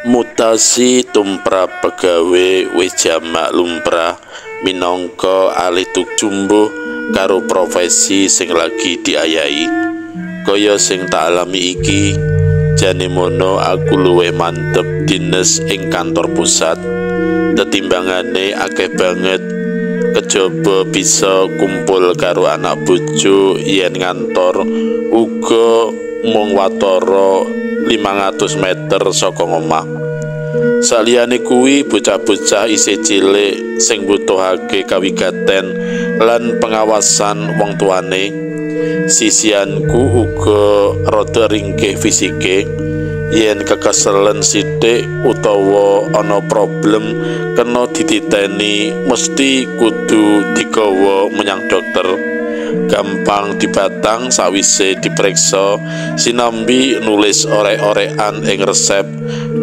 Mutasi tumrap pegawe wis jamak lumrah minangka alih jumbuh karo profesi sing lagi diayahi. Kaya sing tak alami iki, jane mono aku luwih mantep dinas ing kantor pusat. Tetimbangane akeh banget kejaba bisa kumpul karo anak bojo yen ngantor uga mung watara 500 meter saka omah. Saliyane kuwi bocah-bocah isih cilik sing butuhake kawigaten lan pengawasan wong tuane. Sisianku uga rada ringkih fisike. Yen kekeselen sithik utawa ana problem kena dititeni mesti kudu digawa menyang dokter. Gampang dibatang sawise diperiksa sinambi nulis orek-orekan ing resep.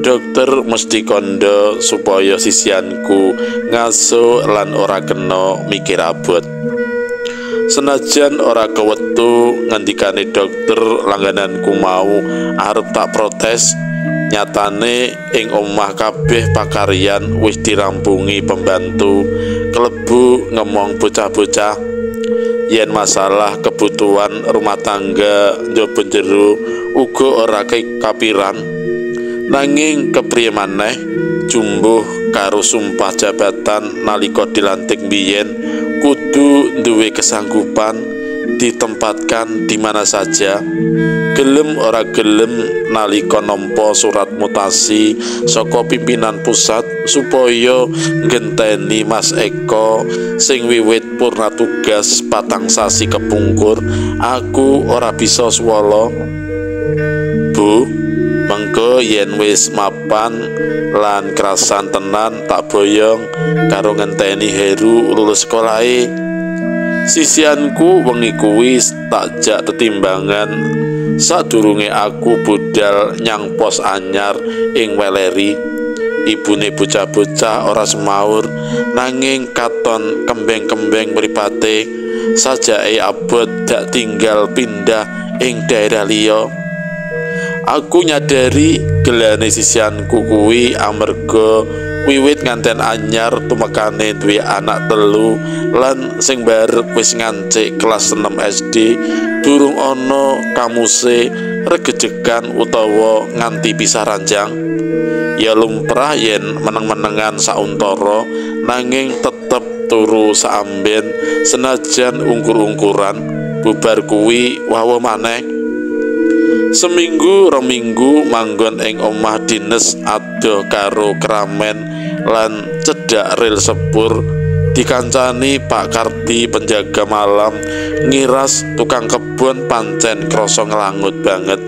Dokter mesti kandha supaya sisianku ngaso lan ora kena mikir abot. Senajan ora kewetu ngendikane dokter langgananku mau arep tak protes, nyatane ing omah kabeh pakaryan wis dirampungi pembantu klebu ngemong bocah-bocah. Yen masalah kebutuhan rumah tangga njaba jero uga ora kapiran. Nanging kepriye maneh jumbuh karo sumpah jabatan nalika dilantik biyen kudu duwe kesanggupan ditempatkan di mana saja. Gelem ora gelem nalika nampa surat mutasi saka pimpinan pusat supaya ngenteni Mas Eko sing wiwit purna tugas 4 sasi kepungkur, aku ora bisa swala. Bu, mengko yen wis mapan lan kerasan tenan tak boyong karo ngenteni Heru lulus sekolahe. Sisianku wengi kuwi tak jak tetimbangan sadurunge aku budal nyang pos anyar ing Weleri. Ibune bocah-bocah ora semaur nanging katon kembeng-kembeng mripate sajake abot dak tinggal pindah ing daerah liya. Aku nyadari gelane sisianku kuwi amarga wiwit nganten anyar tumekane duwe anak 3 lan sing barep wis ngancik kelas 6 SD durung ana kamuse regejekan utawa nganti pisah ranjang. Ya lumrah yen meneng-menengan sauntara nanging tetep turu saamben senajan ungkur-ungkuran. Bubar kuwi wawa maneh. Seminggu reminggu manggon ing omah dinas adoh karo kramen lan cedhak ril sepur. Dikancani Pak Kardi penjaga malam ngiras tukang kebon pancen krasa nglangut banget.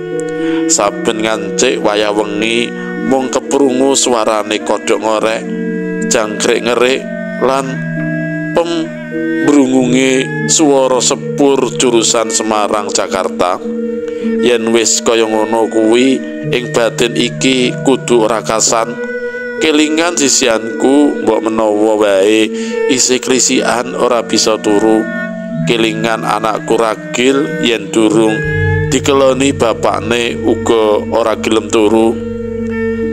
Saben ngancik wayah wengi mung keprungu suarane kodhok ngorek, jangkrik-ngerik lan pembrungunge swara sepur jurusan Semarang Jakarta. Yen wis kaya ngono kuwi ing batin iki kudu ora kasan. Kelingan sisianku mbok menawa wae isih klisikan ora bisa turu. Kelingan anakku ragil yen durung dikeloni bapakne uga ora gelem turu.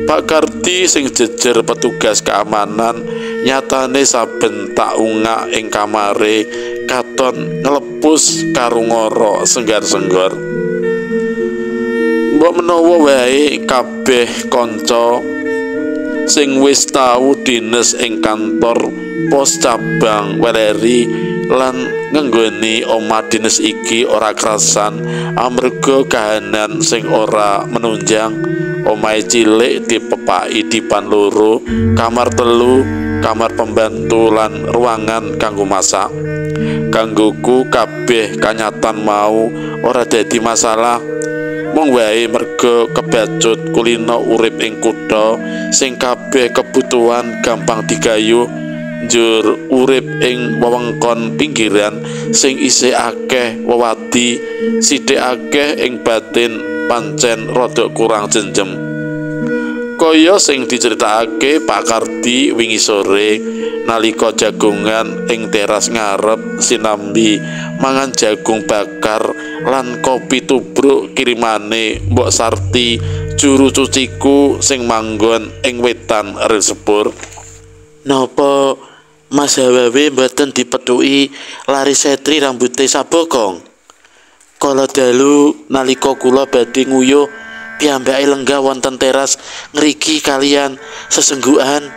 Pak Kardi sing jejer petugas keamanan nyatane saben tak ungak ing kamare katon ngelepus karo ngoro senggar-senggar. Mbok menawa wae kabeh kanca sing wis tau dinas ing kantor pos cabang Weleri lan ngenggoni omah dinas iki ora kerasan amarga kahanan sing ora menunjang. Omahe cilik dipepaki dipan 2, kamar 3, kamar pembantu lan ruangan kanggo masak. Kanggoku kabeh kanyatan mau ora dadi masalah. Mung wae merga kebacut kulino urip ing kutha sing kabeh kebutuhan gampang digayuh. Njur urip ing wewengkon pinggiran sing isih akeh wewadi, sithik akeh ing batin pancen rada kurang jenjem. Kaya sing diceritakake Pak Kardi wingi sore nalika jagongan ing teras ngarep sinambi mangan jagung bakar lan kopi tubruk kirimane Mbok Sarti juru cuciku sing manggon ing wetan rel sepur. Napa Mas Hawawe mboten dipethuki lari setri rambute sabokong? Kala dalu nalika kula badhe nguyuh piyambake lenggah wonten teras ngriki kalian sesenggukan,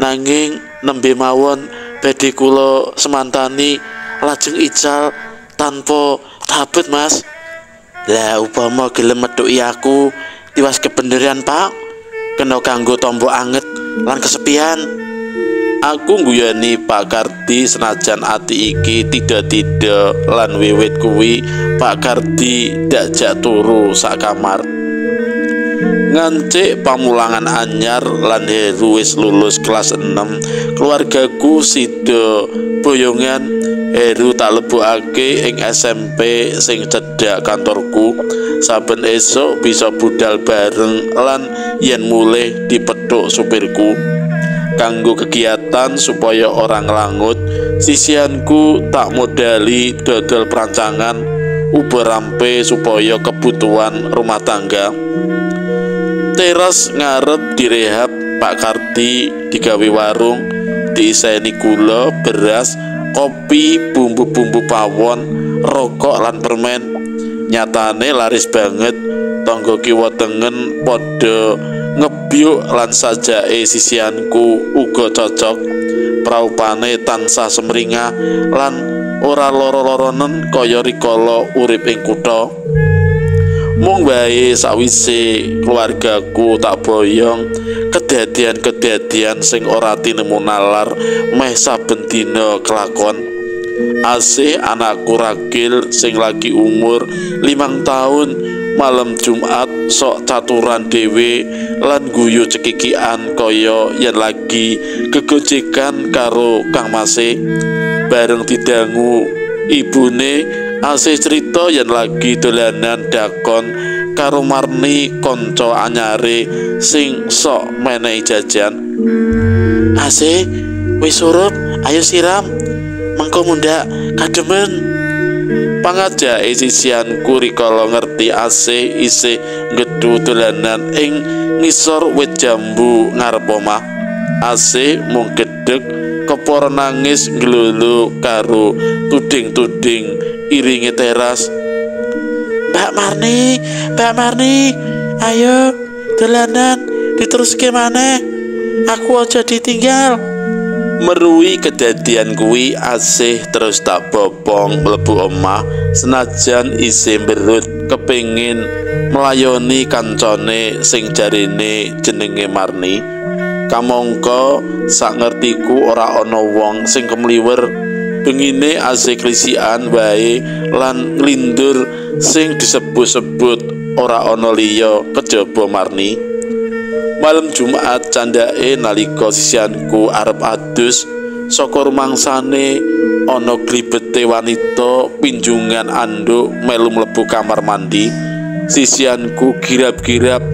nanging nembe mawon badhe kula semantani lajeng ical tanpa tabut Mas. Lah upama gelem methuki aku tiwas kebeneran Pak, kena kanggo tombo anget lan kesepian. Aku ngguyani Pak Kardi senajan ati iki tidak lan wiwit kuwi Pak Kardi dakjak turu sak kamar. Ngancik pamulangan anyar lan Heru wis lulus kelas 6, keluargaku sida boyongan. Heru tak lebokake ing SMP sing cedhak kantorku. Saben esuk bisa budal bareng lan yen mulih dipethuk supirku. Kanggo kegiatan supaya orang langut, sisianku tak modali dodol perancangan uber rampe supaya kebutuhan rumah tangga. Teras ngarep direhab Pak Kardi digawe warung, diiseni gula, beras, kopi, bumbu-bumbu pawon, rokok lan permen. Nyatane laris banget, tangga kiwa tengen padha ngebyuk lan sajake sisianku uga cocok. Praupane tansah semringah lan ora loro-loronen kaya rikala urip ing kutha. Mung wae sawise keluargaku tak boyong, kedadian-kedadian sing ora tinemu nalar meh saben dina kelakon. Asih anakku Ragil sing lagi umur 5 tahun malam Jumat sok caturan dhewe lan guyu cekikian kaya yen lagi gegojekan karo Kang Mase. Bareng didangu ibune, asih cerita yen lagi dolanan dakon karo Marni kanca anyare sing sok menehi jajan. Asih wis surup, ayo siram, mengko mundak kademen. Pangajake sisianku rikala ngerti asih isih ngedhu dolanan ing ngisor wit jambu ngarep omah. Asih mung gedhek kepara nangis nglulu karo tuding-tuding iringi teras. Mbak Marni, ayo dolanan diteruske maneh, aku aja ditinggal. Meruhi kedadian kuwi asih terus tak bopong mlebu omah senajan isih mberut kepengin melayoni kancane sing jarine jenenge Marni. Kamangka sak ngertiku ora ana wong sing kemliwer. Bengine asih klisikan wae lan nglindur sing disebut-sebut ora ana liya kejaba Marni. Malam Jumat candake nalika sisianku arep adus saka rumangsane ana glibete wanita pinjungan anduk melu mlebu kamar mandi. Sisianku girap-girap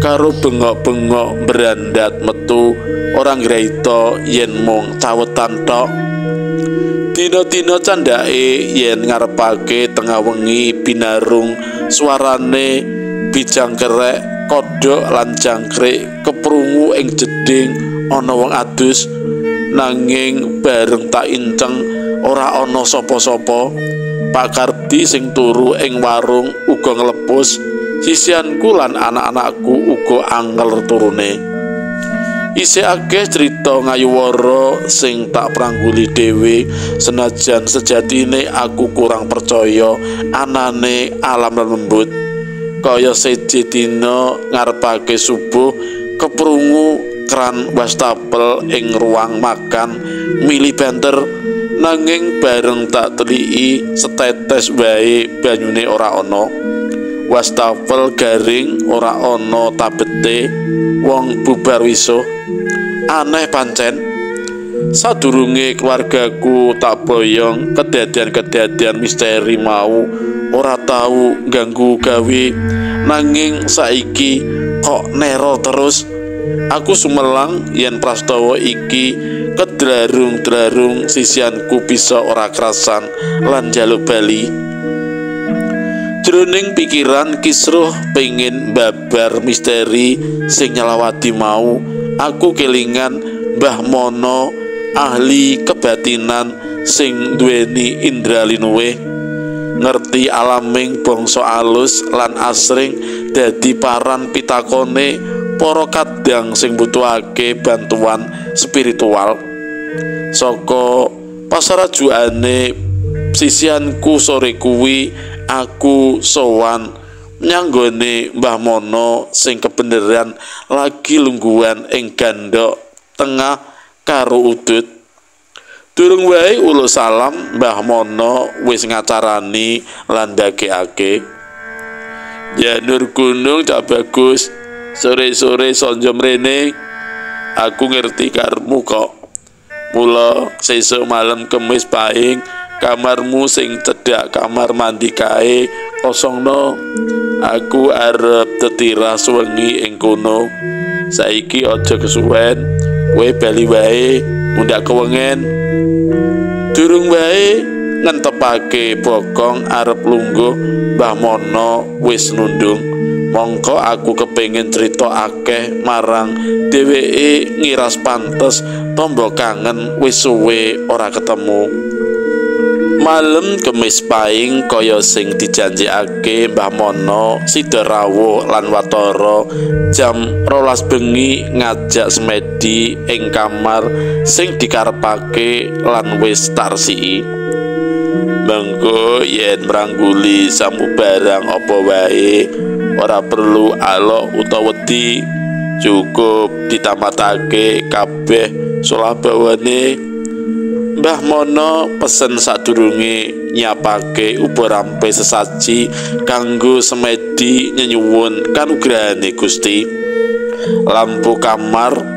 karo bengok-bengok berandat metu orang graita yen mung cawetan tok. Dina-dina candake yen ngarepake tengah wengi binarung suarane bijang kerek kodhok lan jangkrik keprungu ing jeding ana wong adus, nanging bareng tak inceng ora ana sapa-sapa. Pak Kardi sing turu ing warung uga nglepus. Sisianku lan anak-anakku uga angel turune. Isih akeh cerita ngayuwara sing tak prangguli dhewe, senajan sejatine aku kurang percaya anane alam lembut. Kaya seje dina ngarepake subuh keprungu kran wastafel ing ruang makan mili banter, nanging bareng tak teliki setetes wae banyune ora ana. Wastafel garing ora ana tabete, wong bubar wisuh. Aneh pancen. Sadurunge keluargaku tak boyong, kedadian-kedadian misteri mau ora tau ganggu gawe, nanging saiki kok nerol terus. Aku sumelang yen prastawa iki kedlarung-dlarung sisianku bisa ora kerasan lan njaluk bali. Jroning pikiran Kisruh pengin babar misteri sing nyelawati mau, aku kelingan Mbah Mono, ahli kebatinan sing duweni indra linuwe, ngerti alaming bangsa alus lan asring dadi paran pitakone para kadang sing butuhake bantuan spiritual. Saka pasarajuane sisianku sore kuwi, aku sowan nyanggone Mbah Mono sing kebeneran lagi lungguhan ing gandok tengah karo udut. Durung wae ulo salam, Mbah Mono wis ngacarani lan ndagekake. Ya Nur Gunung Cak Bagus, sore-sore sonjo mrene, aku ngerti karmu kok. Mula sesuk malam Kemis Pahing, kamarmu sing cedhak kamar mandi kae kosongno. Aku arep tetirah wengi ing kono. Saiki aja kesuwen, kowe bali wae mundak kewengen. Durung wae ngentepake bokong arep lungguh, Mbah Mono wis nundung. Mongko aku kepengin cerita akeh marang dheweke, ngiras pantes tombo kangen wis suwe ora ketemu. Malem Kemis Pahing kaya sing dijanjekake Mbah Mono sida rawuh lan watara jam 12 bengi ngajak semedi ing kamar sing dikarepake lan wis tarsiki. Mengko yen mrangguli samubarang apa wae, ora perlu alok utawa wedi, cukup ditamatake kabeh solabawane. Mbah Mono pesen sadurunge nyiapake ubarampe sesaji kanggo semedi nyenyuwun kanugrahane Gusti. Lampu kamar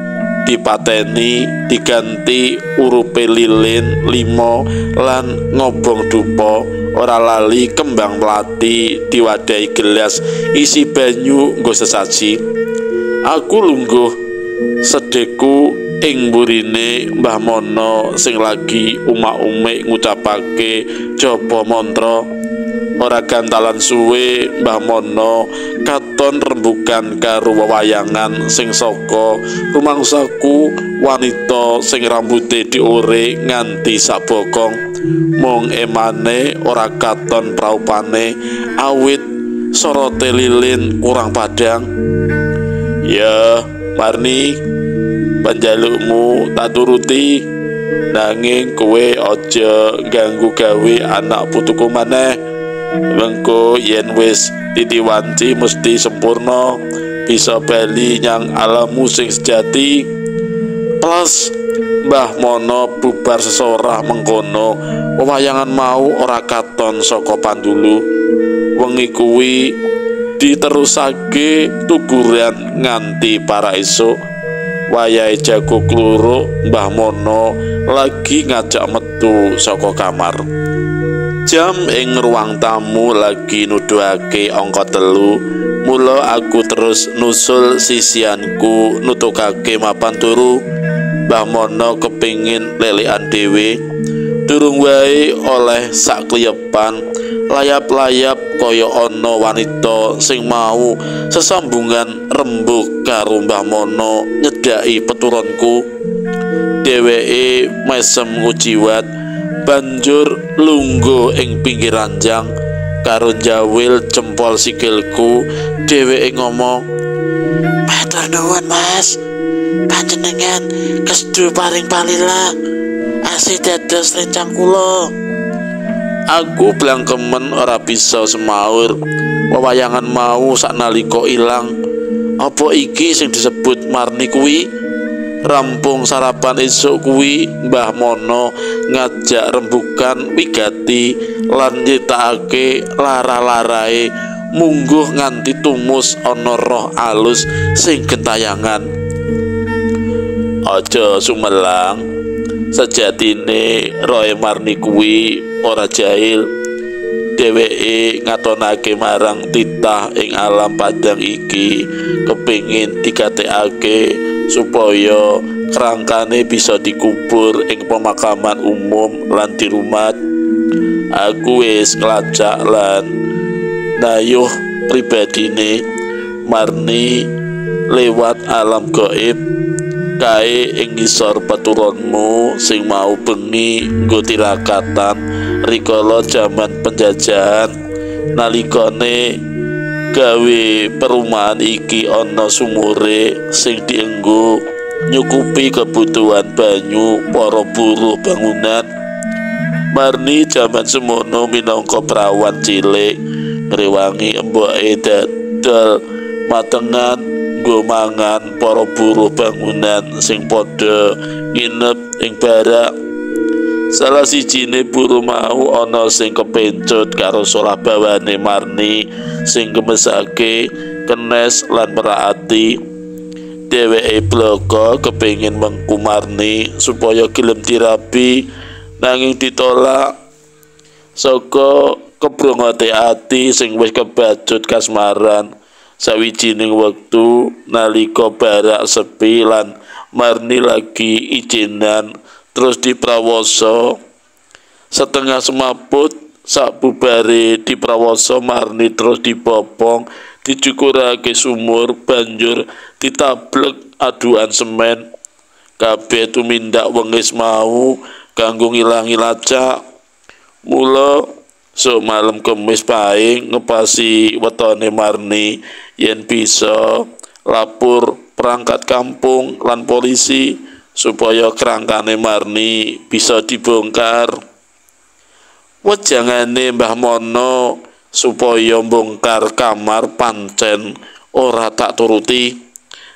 dipateni diganti urupe lilin 5 lan ngobong dupa. Ora lali kembang melati diwadahi gelas isi banyu nggo sesaji. Aku lungguh sedeku ing mburine Mbah Mono sing lagi umak-umik ngucapake japa mantra. Ora gantalan suwe Mbah Mono katon rembugan karo wewayangan sing saka rumangsaku wanita sing rambute diore nganti sak bokong. Mung emane ora katon praupane awit sorote lilin kurang padang. Ya Marni, panjalukmu tak turuti, nanging kowe aja ganggu gawe anak putuku maneh. Mengko yen wis ditiwanci mesti sempurna, bisa bali nyang alammu sing sejati. Plus Mbah Mono bubar sesorah mengkono, wewayangan mau ora katon saka pandulu. Wengi kuwi diterusake tuguran nganti para esuk. Wayahe jago kluruk, Mbah Mono lagi ngajak metu saka kamar. Jam ing ruang tamu lagi nuduhake angka 3. Mula aku terus nusul sisianku nutukake mapan turu. Mbah Mono kepingin lelekan dhewe. Durung wae oleh sak kliyepan layap-layap kaya ana wanita sing mau sesambungan rembug karo Mbah Mono nyedaki peturonku. Dheweke mesem ngujiwat banjur lungguh ing pinggir ranjang karo njawil jempol sikilku. Dheweke ngomong, "Matur nuwun Mas, panjenengan kestu paring palila asih dados rencang kula." Aku blangkemen ora bisa semaur. Wewayangan mau saknalika ilang. Apa iki sing disebut Marni kuwi? Rampung sarapan esuk kuwi Mbah Mono ngajak rembugan wigati lan nyetakake lara-larae mungguh nganti tumus ana roh alus sing gentayangan. Aja sumelang, sejatine roe Marni kuwi ora jahil. Dheweke ngatonake marang titah ing alam padang iki kepingin digatekake supaya kerangkane bisa dikubur ing pemakaman umum lan dirumat. Aku wis nglacak lan nayuh pribadine Marni lewat alam gaib kae ing ngisor peturonmu sing mau bengi nggo tirakatan rikala jaman penjajahan nalikane gawe perumahan iki ana sumure sing dienggo nyukupi kebutuhan banyu para buruh bangunan. Marni jaman semono minangka prawan cilik ngrewangi emboke dadal matengan nggo mangan para buruh bangunan sing padha nginep ing barak. Salah sijine buruh mau ana sing kepencut karo solah bawane Marni sing gemesake kenes lan merati. Dheweke bloko kepengin mengku Marni supaya gelem dirabi nanging ditolak saka kebrongote ati sing wis kebacut kasmaran. Sawijining wektu nalika barak sepi lan Marni lagi ijinan terus diprawoso setengah semaput sabubare diprawoso Marni terus dibopong dicukurake sumur banjur ditablek aduan semen. Kabeh tumindak wengis mau kanggo ngilangi lacak. Mula sok malam Kemis Pahing ngepasi wetone Marni yen bisa lapor perangkat kampung lan polisi supaya kerangkane Marni bisa dibongkar. Wejangane Mbah Mono supaya mbongkar kamar pancen ora tak turuti.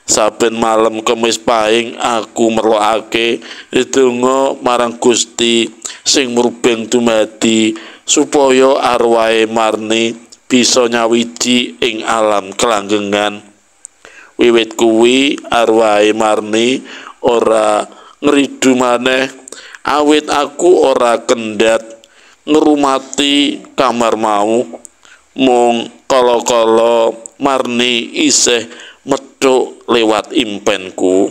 Saben malam Kemis Pahing aku merlokake ndonga marang Gusti sing murbeng dumadi supaya arwahe Marni bisa nyawiji ing alam kelanggengan. Wiwit kuwi arwahe Marni ora ngridu maneh awit aku ora kendhat ngrumati kamar mau. Mung kala-kala Marni isih metuk lewat impenku.